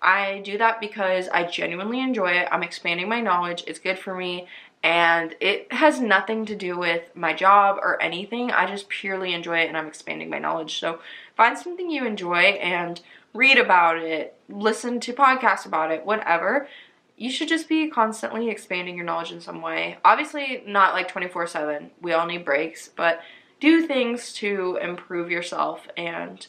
I do that because I genuinely enjoy it. I'm expanding my knowledge. It's good for me. And it has nothing to do with my job or anything. I just purely enjoy it, and I'm expanding my knowledge. So find something you enjoy and read about it, listen to podcasts about it, whatever. You should just be constantly expanding your knowledge in some way. Obviously, not like 24/7. We all need breaks, but do things to improve yourself and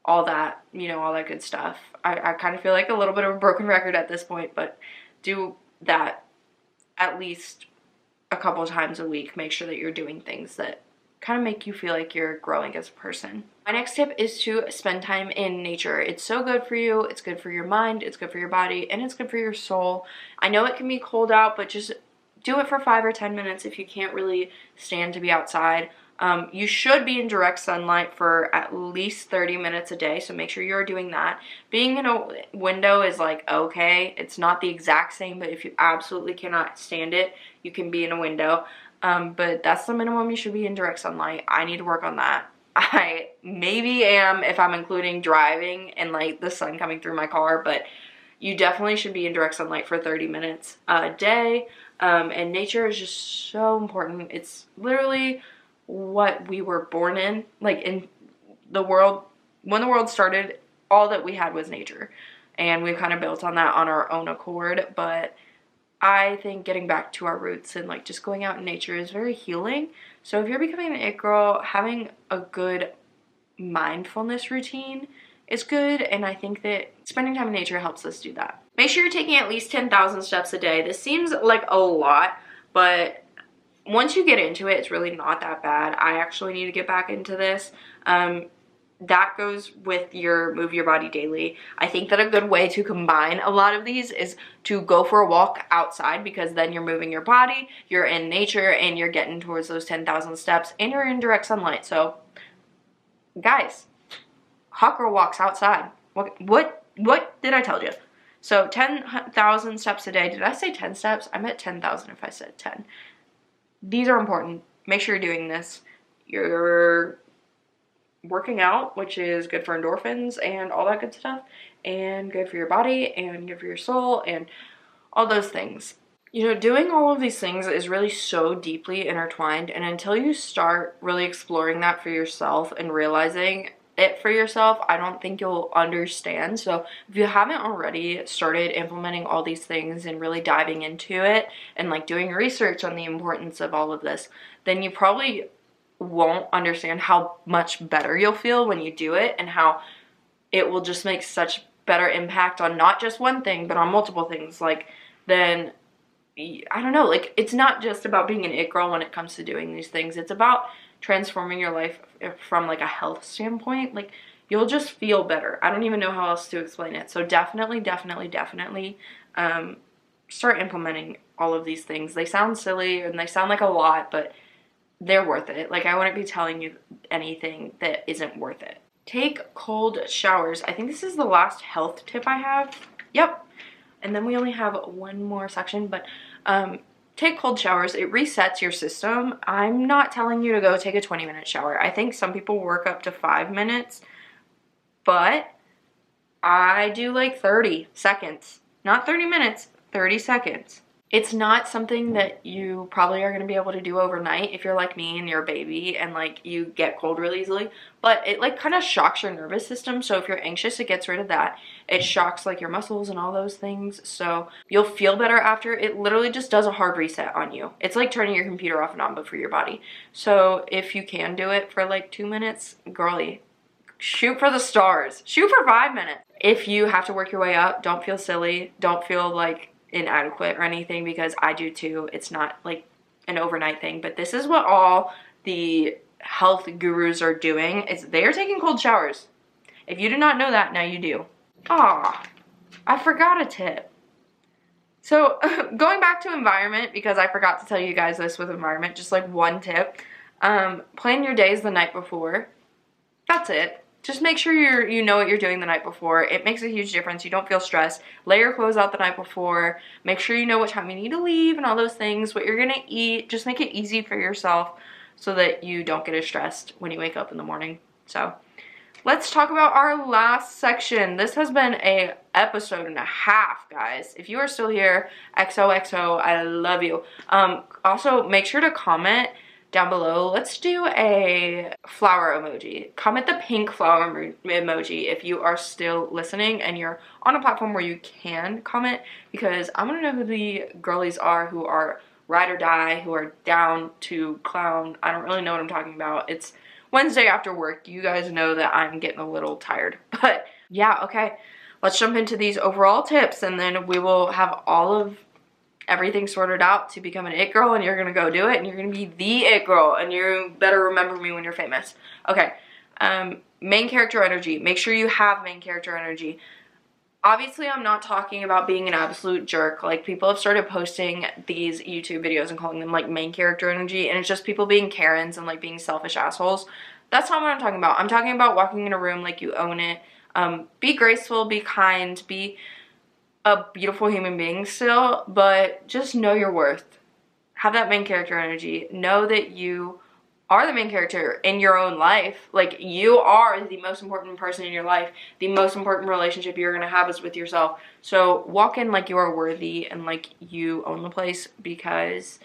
all that, you know, all that good stuff. I kind of feel like a little bit of a broken record at this point, but do that at least a couple times a week. Make sure that you're doing things that kind of make you feel like you're growing as a person. My next tip is to spend time in nature. It's so good for you. It's good for your mind. It's good for your body, and it's good for your soul. I know it can be cold out, but just do it for 5 or 10 minutes if you can't really stand to be outside. You should be in direct sunlight for at least 30 minutes a day, so make sure you're doing that. Being in a window is like okay. It's not the exact same, but if you absolutely cannot stand it, you can be in a window. But that's the minimum you should be in direct sunlight. I need to work on that. I maybe am if I'm including driving and like the sun coming through my car, but you definitely should be in direct sunlight for 30 minutes a day. And nature is just so important. It's literally what we were born in. Like, in the world, when the world started, all that we had was nature, and we kind of built on that on our own accord. But I think getting back to our roots and like just going out in nature is very healing. So if you're becoming an it girl, having a good mindfulness routine is good, and I think that spending time in nature helps us do that. Make sure you're taking at least 10,000 steps a day. This seems like a lot, but once you get into it, it's really not that bad. I actually need to get back into this. That goes with your move your body daily. I think that a good way to combine a lot of these is to go for a walk outside, because then you're moving your body, you're in nature, and you're getting towards those 10,000 steps, and you're in direct sunlight. So guys, hot girl walks outside. What did I tell you? So 10,000 steps a day. Did I say 10 steps? I meant 10,000 if I said 10. These are important. Make sure you're doing this. You're working out, which is good for endorphins and all that good stuff, and good for your body and good for your soul and all those things. You know, doing all of these things is really so deeply intertwined, and until you start really exploring that for yourself and realizing it for yourself, I don't think you'll understand. So if you haven't already started implementing all these things and really diving into it and like doing research on the importance of all of this, then you probably won't understand how much better you'll feel when you do it, and how it will just make such better impact on not just one thing but on multiple things. Like, then I don't know, like, it's not just about being an it girl when it comes to doing these things. It's about transforming your life from like a health standpoint. Like, you'll just feel better. I don't even know how else to explain it. So definitely start implementing all of these things. They sound silly and they sound like a lot, but they're worth it. Like, I wouldn't be telling you anything that isn't worth it. Take cold showers. I think this is the last health tip I have. Yep. And then we only have one more section, but take cold showers. It resets your system. I'm not telling you to go take a 20-minute shower. I think some people work up to 5 minutes, but I do like 30 seconds. Not 30 minutes, 30 seconds. It's not something that you probably are going to be able to do overnight if you're like me and you're a baby and like you get cold really easily, but it like kind of shocks your nervous system. So if you're anxious, it gets rid of that. It shocks like your muscles and all those things. So you'll feel better after. It literally just does a hard reset on you. It's like turning your computer off and on, but for your body. So if you can do it for like 2 minutes, girly, shoot for the stars. Shoot for 5 minutes. If you have to work your way up, don't feel silly. Don't feel like inadequate or anything, because I do too. It's not like an overnight thing, but this is what all the health gurus are doing, is they're taking cold showers. If you did not know that, now you do. Ah, I forgot a tip. So going back to environment, because I forgot to tell you guys this with environment, just like one tip, plan your days the night before. That's it. Just make sure you know what you're doing the night before. It makes a huge difference. You don't feel stressed. Lay your clothes out the night before. Make sure you know what time you need to leave and all those things, what you're gonna eat. Just make it easy for yourself so that you don't get as stressed when you wake up in the morning. So let's talk about our last section. This has been a episode and a half, guys. If you are still here, XOXO, I love you. Also, make sure to comment down below. Let's do a flower emoji. Comment the pink flower emoji if you are still listening and you're on a platform where you can comment, because I want to know who the girlies are who are ride or die, who are down to clown. I don't really know what I'm talking about. It's Wednesday after work. You guys know that I'm getting a little tired, but yeah, okay. Let's jump into these overall tips, and then we will have all of everything sorted out to become an it girl, and you're gonna go do it, and you're gonna be the it girl, and you better remember me when you're famous. Okay, main character energy. Make sure you have main character energy. Obviously, I'm not talking about being an absolute jerk. Like, people have started posting these YouTube videos and calling them like main character energy, and it's just people being Karens and like being selfish assholes. That's not what I'm talking about. I'm talking about walking in a room like you own it. Be graceful, be kind, be a beautiful human being still, but just know your worth. Have that main character energy. Know that you are the main character in your own life. Like, you are the most important person in your life. The most important relationship you're gonna have is with yourself. So walk in like you are worthy and like you own the place, because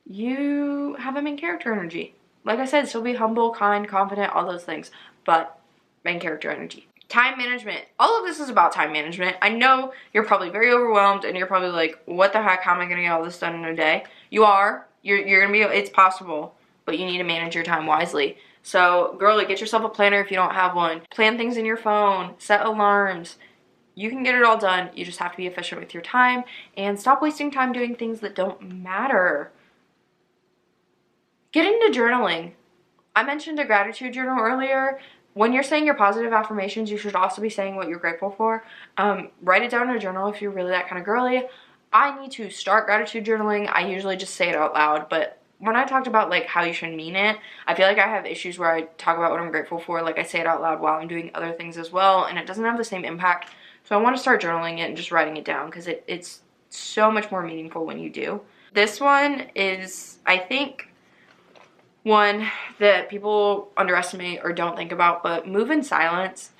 you have a main character energy. Like I said, still be humble, kind, confident, all those things, but main character energy. Time management. All of this is about time management. I know you're probably very overwhelmed and you're probably like, what the heck, how am I gonna get all this done in a day? You are. You're gonna be, it's possible, but you need to manage your time wisely. So girly, get yourself a planner if you don't have one. Plan things in your phone, set alarms. You can get it all done. You just have to be efficient with your time and stop wasting time doing things that don't matter. Get into journaling. I mentioned a gratitude journal earlier. When you're saying your positive affirmations, you should also be saying what you're grateful for. Write it down in a journal if you're really that kind of girly. I need to start gratitude journaling. I usually just say it out loud, but when I talked about like how you should mean it, I feel like I have issues where I talk about what I'm grateful for, like I say it out loud while I'm doing other things as well, and it doesn't have the same impact. So I want to start journaling it and just writing it down because it's so much more meaningful when you do. This one is, I think, one that people underestimate or don't think about, but move in silence.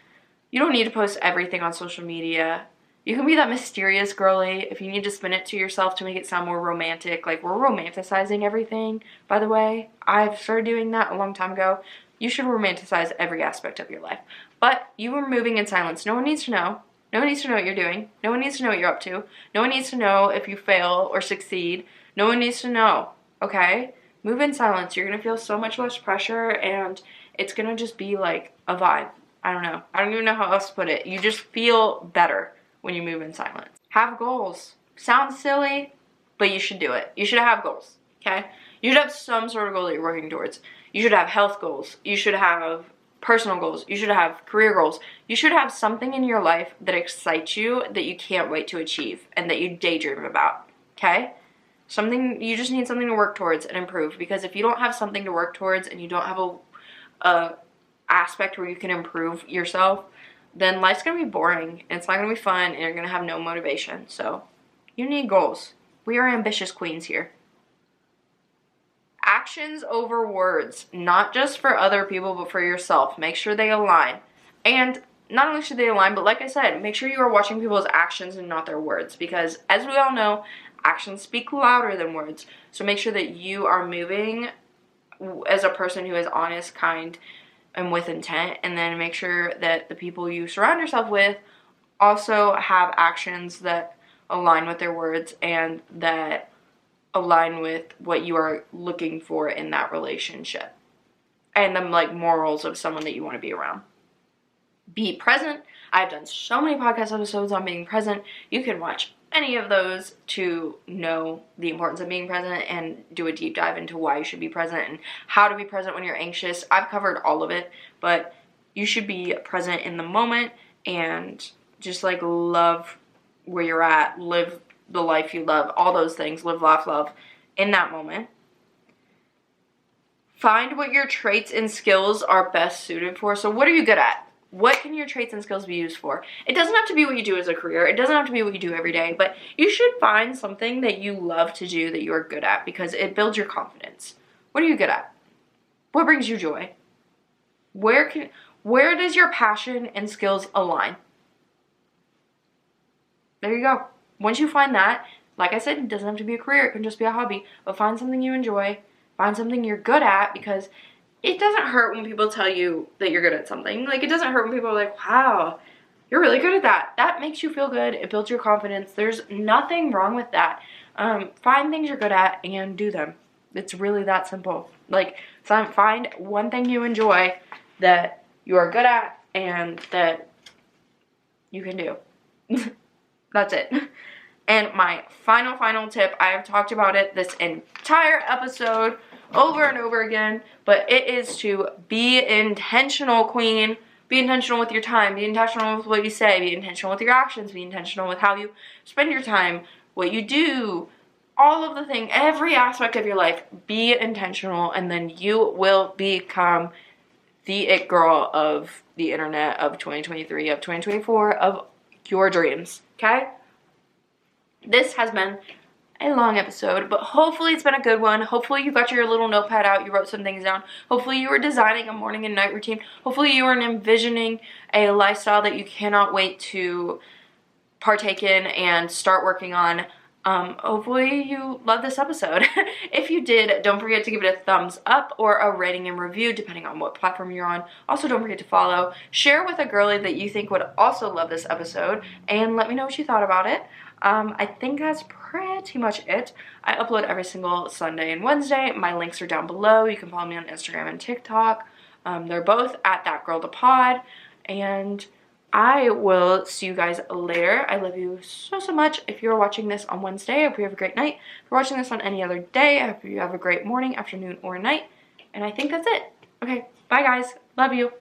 You don't need to post everything on social media. You can be that mysterious girly if you need to spin it to yourself to make it sound more romantic. Like, we're romanticizing everything, by the way. I've started doing that a long time ago. You should romanticize every aspect of your life. But you are moving in silence. No one needs to know. No one needs to know what you're doing. No one needs to know what you're up to. No one needs to know if you fail or succeed. No one needs to know, okay? Move in silence. You're going to feel so much less pressure, and it's going to just be like a vibe. I don't know. I don't even know how else to put it. You just feel better when you move in silence. Have goals. Sounds silly, but you should do it. You should have goals, okay? You should have some sort of goal that you're working towards. You should have health goals. You should have personal goals. You should have career goals. You should have something in your life that excites you that you can't wait to achieve and that you daydream about, okay? You just need something to work towards and improve, because if you don't have something to work towards and you don't have a aspect where you can improve yourself, then life's gonna be boring and it's not gonna be fun and you're gonna have no motivation. So you need goals. We are ambitious queens here. Actions over words, not just for other people but for yourself. Make sure they align. And not only should they align, but like I said, make sure you are watching people's actions and not their words, because as we all know, actions speak louder than words. So make sure that you are moving as a person who is honest, kind, and with intent, and then make sure that the people you surround yourself with also have actions that align with their words and that align with what you are looking for in that relationship and the like morals of someone that you want to be around. Be present. I've done so many podcast episodes on being present. You can watch any of those to know the importance of being present and do a deep dive into why you should be present and how to be present when you're anxious. I've covered all of it, but you should be present in the moment and just like love where you're at, live the life you love, all those things, live, laugh, love in that moment. Find what your traits and skills are best suited for. So what are you good at? What can your traits and skills be used for? It doesn't have to be what you do as a career. It doesn't have to be what you do every day, but you should find something that you love to do that you're good at, because it builds your confidence. What are you good at? What brings you joy? Where does your passion and skills align? There you go. Once you find that, like I said, it doesn't have to be a career. It can just be a hobby, but find something you enjoy. Find something you're good at, because it doesn't hurt when people tell you that you're good at something. Like, it doesn't hurt when people are like, wow, you're really good at that. That makes you feel good. It builds your confidence. There's nothing wrong with that. Find things you're good at and do them. It's really that simple. Like, find one thing you enjoy that you are good at and that you can do. That's it. And my final tip, I have talked about it this entire episode over and over again, but it is to be intentional, queen. Be intentional with your time. Be intentional with what you say. Be intentional with your actions. Be intentional with how you spend your time, what you do, all of the things, every aspect of your life. Be intentional, and then you will become the it girl of the internet, of 2023, of 2024, of your dreams, okay? This has been a long episode, but hopefully it's been a good one. Hopefully you got your little notepad out, you wrote some things down. Hopefully you were designing a morning and night routine. Hopefully you were envisioning a lifestyle that you cannot wait to partake in and start working on. Hopefully you love this episode. If you did, don't forget to give it a thumbs up or a rating and review, depending on what platform you're on. Also, don't forget to follow. Share with a girly that you think would also love this episode, and let me know what you thought about it. I think that's pretty much it. I upload every single Sunday and Wednesday. My links are down below. You can follow me on Instagram and TikTok. They're both at That Girl the Pod, and I will see you guys later. I love you so, so much. If you're watching this on Wednesday, I hope you have a great night. If you're watching this on any other day, I hope you have a great morning, afternoon, or night. And I think that's it. Okay, bye guys. Love you.